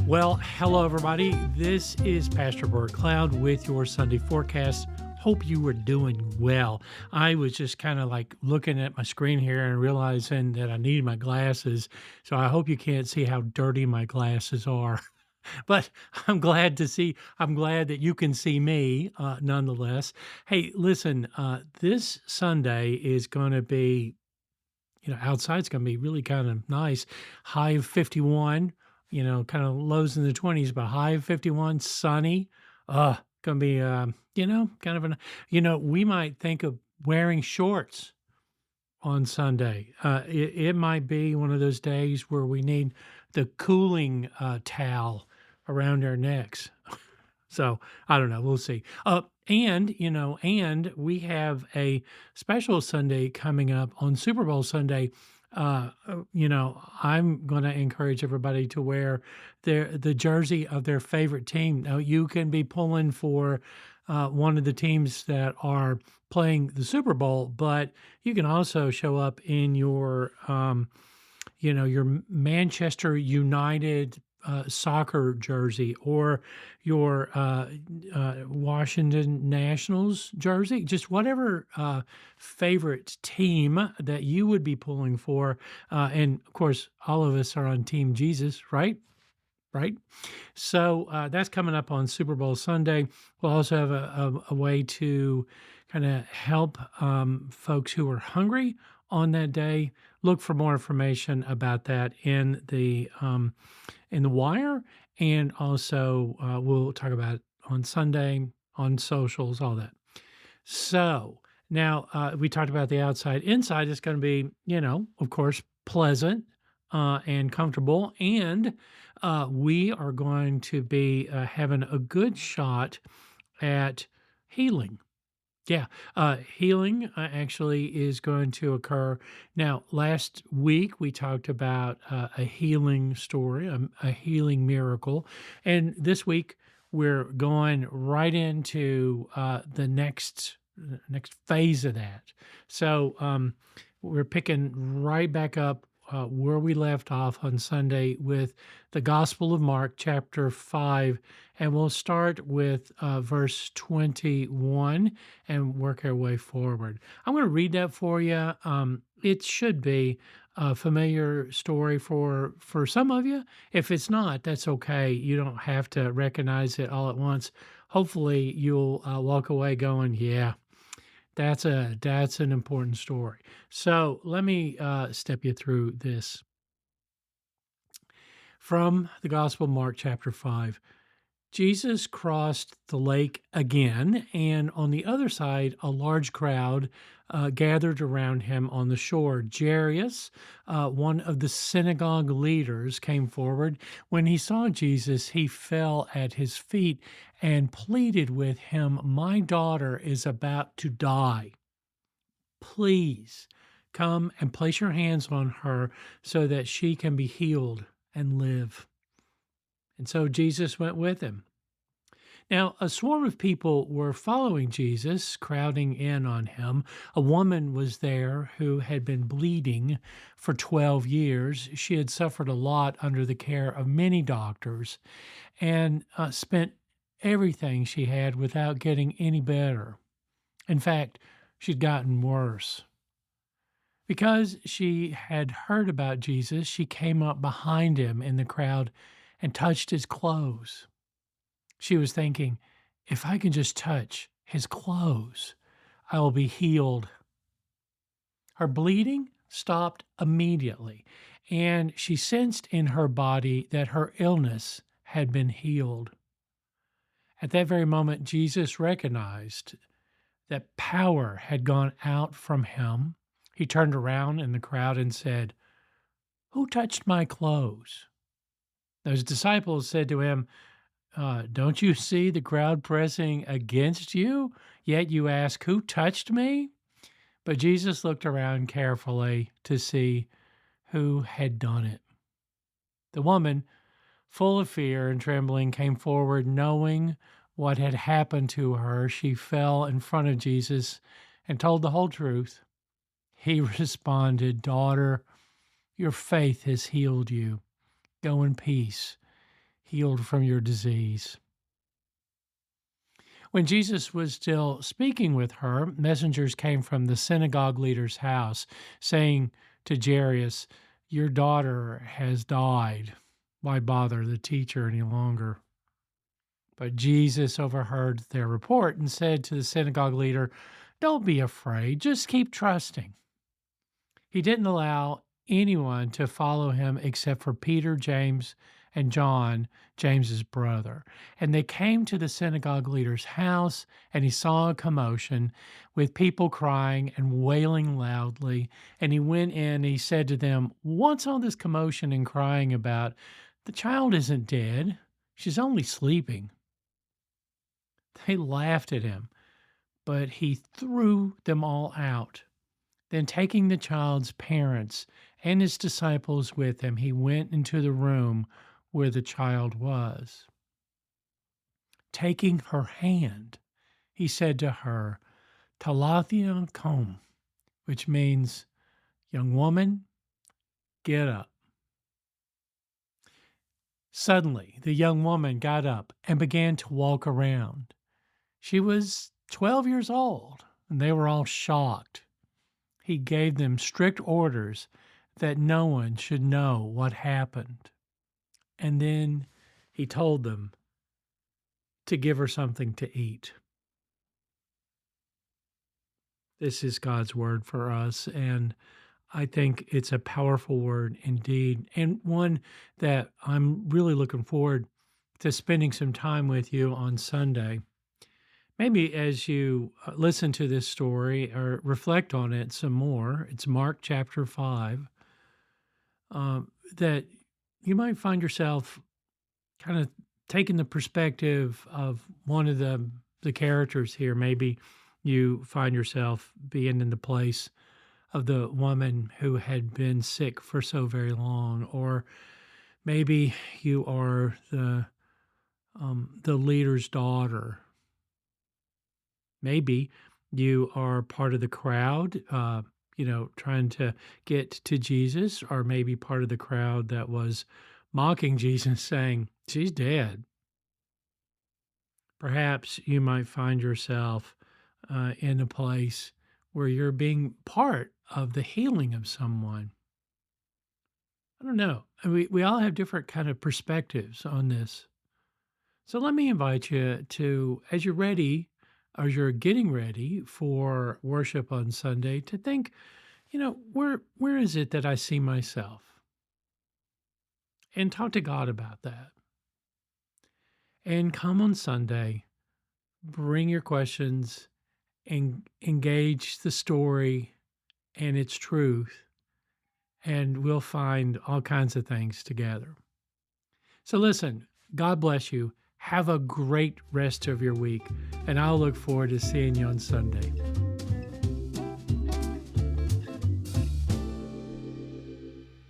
Well, hello, everybody. This is Pastor Bert Cloud with your Sunday forecast. Hope you were doing well. I was just kind of like looking at my screen here and realizing that I need my glasses. So I hope you can't see how dirty my glasses are. But I'm glad that you can see me nonetheless. Hey, listen, this Sunday is going to be outside's gonna be really kind of nice. High of 51, kind of lows in the 20s, but high of 51, sunny. Gonna be, kind of we might think of wearing shorts on Sunday. It might be one of those days where we need the cooling towel around our necks. So I don't know. We'll see. And we have a special Sunday coming up on Super Bowl Sunday. I'm going to encourage everybody to wear the jersey of their favorite team. Now, you can be pulling for one of the teams that are playing the Super Bowl, but you can also show up in your Manchester United soccer jersey or your Washington Nationals jersey, just whatever favorite team that you would be pulling for. And of course, all of us are on Team Jesus, right? Right. So that's coming up on Super Bowl Sunday. We'll also have a way to kind of help folks who are hungry on that day. Look for more information about that in the wire, and also we'll talk about it on Sunday on socials, all that. So now we talked about the outside. Inside is going to be, of course, pleasant and comfortable, and we are going to be having a good shot at healing. Yeah, healing actually is going to occur. Now, last week we talked about a healing story, a healing miracle, and this week we're going right into the next phase of that. So we're picking right back up where we left off on Sunday with the Gospel of Mark, chapter 5, and we'll start with verse 21 and work our way forward. I'm going to read that for you. It should be a familiar story for some of you. If it's not, that's okay. You don't have to recognize it all at once. Hopefully, you'll walk away going, yeah. That's an important story. So let me step you through this. From the Gospel of Mark, chapter 5, Jesus crossed the lake again, and on the other side, a large crowd gathered around him on the shore. Jairus, one of the synagogue leaders, came forward. When he saw Jesus, he fell at his feet and pleaded with him, "My daughter is about to die. Please come and place your hands on her so that she can be healed and live." And so Jesus went with him. Now, a swarm of people were following Jesus, crowding in on him. A woman was there who had been bleeding for 12 years. She had suffered a lot under the care of many doctors and spent everything she had without getting any better. In fact, she'd gotten worse. Because she had heard about Jesus, she came up behind him in the crowd and touched his clothes. She was thinking, if I can just touch his clothes, I will be healed. Her bleeding stopped immediately, and she sensed in her body that her illness had been healed. At that very moment, Jesus recognized that power had gone out from him. He turned around in the crowd and said, "Who touched my clothes?" Those disciples said to him, "Don't you see the crowd pressing against you? Yet you ask, 'Who touched me?'" But Jesus looked around carefully to see who had done it. The woman, full of fear and trembling, came forward, knowing what had happened to her. She fell in front of Jesus and told the whole truth. He responded, "Daughter, your faith has healed you. Go in peace." healed from your disease. When Jesus was still speaking with her, messengers came from the synagogue leader's house, saying to Jairus, "Your daughter has died. Why bother the teacher any longer?" But Jesus overheard their report and said to the synagogue leader, "Don't be afraid, just keep trusting." He didn't allow anyone to follow him except for Peter, James, and John, James's brother. And they came to the synagogue leader's house, and he saw a commotion with people crying and wailing loudly. And he went in and he said to them, "What's all this commotion and crying about? The child isn't dead. She's only sleeping." They laughed at him, but he threw them all out. Then, taking the child's parents and his disciples with him, he went into the room where the child was. Taking her hand, he said to her, "Talitha koum," which means, "Young woman, get up." Suddenly, the young woman got up and began to walk around. She was 12 years old, and they were all shocked. He gave them strict orders that no one should know what happened. And then he told them to give her something to eat. This is God's word for us, and I think it's a powerful word indeed, and one that I'm really looking forward to spending some time with you on Sunday. Maybe as you listen to this story or reflect on it some more, it's Mark chapter 5, that you might find yourself kind of taking the perspective of one of the characters here. Maybe you find yourself being in the place of the woman who had been sick for so very long, or maybe you are the leader's daughter. Maybe you are part of the crowd, trying to get to Jesus, or maybe part of the crowd that was mocking Jesus, saying, "She's dead." Perhaps you might find yourself in a place where you're being part of the healing of someone. I don't know. We all have different kind of perspectives on this. So let me invite you to, as you're ready, as you're getting ready for worship on Sunday, to think, where is it that I see myself? And talk to God about that. And come on Sunday, bring your questions and engage the story and its truth, and we'll find all kinds of things together. So listen, God bless you. Have a great rest of your week, and I'll look forward to seeing you on Sunday.